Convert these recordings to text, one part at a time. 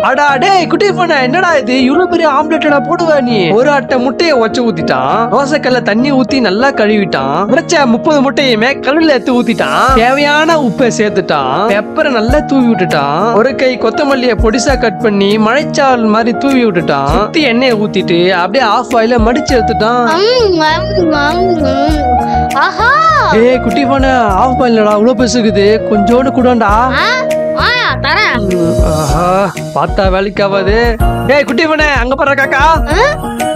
அடா டேய் குட்டி பண்ண என்னடா இது இவ்வளவு பெரிய ஆம்லெட்டடா போடுவ நீ? ஒரு அட்டை முட்டையை வச்சு ஊத்திட்டான். தோசைக்கல்ல தண்ணி ஊத்தி நல்லா கழுவிட்டான். உரைச்ச 30 முட்டையுமே கல்லுல எடுத்து ஊத்திட்டான். தேவையான உப்பை சேர்த்துட்டான். பெப்பரை நல்லா தூவி விட்டுட்டான். ஒரு கை கொத்தமல்லியை பொடிசா கட் பண்ணி மழைச்சால் மாதிரி தூவி விட்டுட்டான். சுத்தி எண்ணெயை ஊத்திட்டு அப்படியே ஆஃப் ஆயில மடிச்சு எடுத்துட்டான். ஏய் குட்டி பண்ண ஆஃப் பண்ணலடா, இவ்வளவு பெருசுக்குது, கொஞ்சோண்டு கூடண்டா. பார்த்தா வேலைக்கு ஆகாது. ஏய் குட்டி பண்ண அங்க பாரு காக்கா.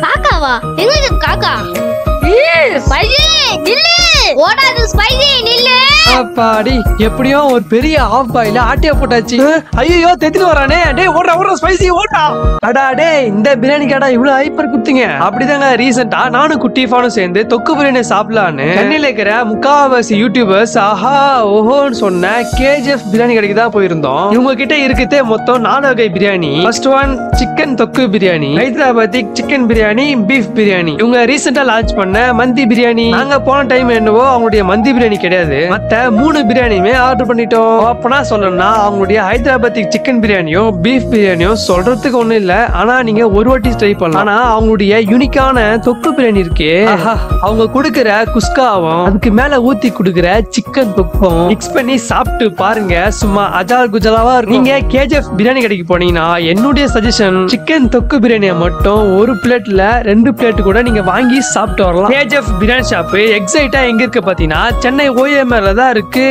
காக்காவா? எங்க காக்கா? அப்பாடி எப்படியோ ஒரு பெரிய ஆஃப் பாயில ஆட்டியா போட்டாச்சு. ஐயோ தெத்திட்டு வரானே. டேய் ஓடுற ஸ்பைசி ஓட்டா. அடா டேய் இந்த பிரியாணி கடை இவ்வளவு ஹைப்பர் குடுத்தீங்க. அப்படிதாங்க ரீசெண்டா நானும் குட்டி ஃபானும் சேர்ந்து தொக்கு பிரியாணி சாப்பிடலான்னு சென்னையில இருக்கிற முக்காவாசி யூடியூபர்ஸ் ஆஹா ஓஹோன்னு சொன்ன KGF பிரியாணி கடைக்கு தான் போயிருந்தோம். இவங்க கிட்ட இருக்குதே மொத்தம் 4 வகை பிரியாணி. ஃபர்ஸ்ட் ஒன் சிக்கன் தொக்கு பிரியாணி, ஹைதராபாத்திக் சிக்கன் பிரியாணி, பீஃப் பிரியாணி. இவங்க ரீசெண்டா லான்ச் பண்ண மந்தி பிரியாணி. நாங்க போன டைம் என்னவோ அவங்களுடைய மந்தி பிரியாணி கிடையாது, மத்த 3 பிரியாணியுமே ஆர்டர் பண்ணிட்டோம். அப்பனா சொல்லணும்னா அவங்களுடைய ஹைதராபாத்திக் சிக்கன் பிரியாணியும் பீஃப் பிரியாணியும் சொல்றதுக்கு ஒண்ணும் இல்ல. ஆனா நீங்க ஒரு வாட்டி ட்ரை பண்ணலாம். ஆனா அவங்களுடைய யூனிக்கான தொக்கு பிரியாணி இருக்கே, அவங்க கொடுக்கிற குஸ்காவும் அதுக்கு மேல ஊத்தி கொடுக்கிற சிக்கன் தொக்கும் மிக்ஸ் பண்ணி சாப்பிட்டு பாருங்க, சும்மா அஜால் குஜலாவா இருக்கும். நீங்க KGF பிரியாணி கடைக்கு போனீங்கன்னா என்னுடைய சஜஷன் சிக்கன் தொக்கு பிரியாணியை மட்டும் ஒரு பிளேட்ல 2 பிளேட் கூட நீங்க வாங்கி சாப்பிட்டு வரலாம். KGF பிரியாணி ஷாப் எக்ஸைட்டா எங்க இருக்கு பாத்தீங்கன்னா சென்னை OMR தான் இருக்கு.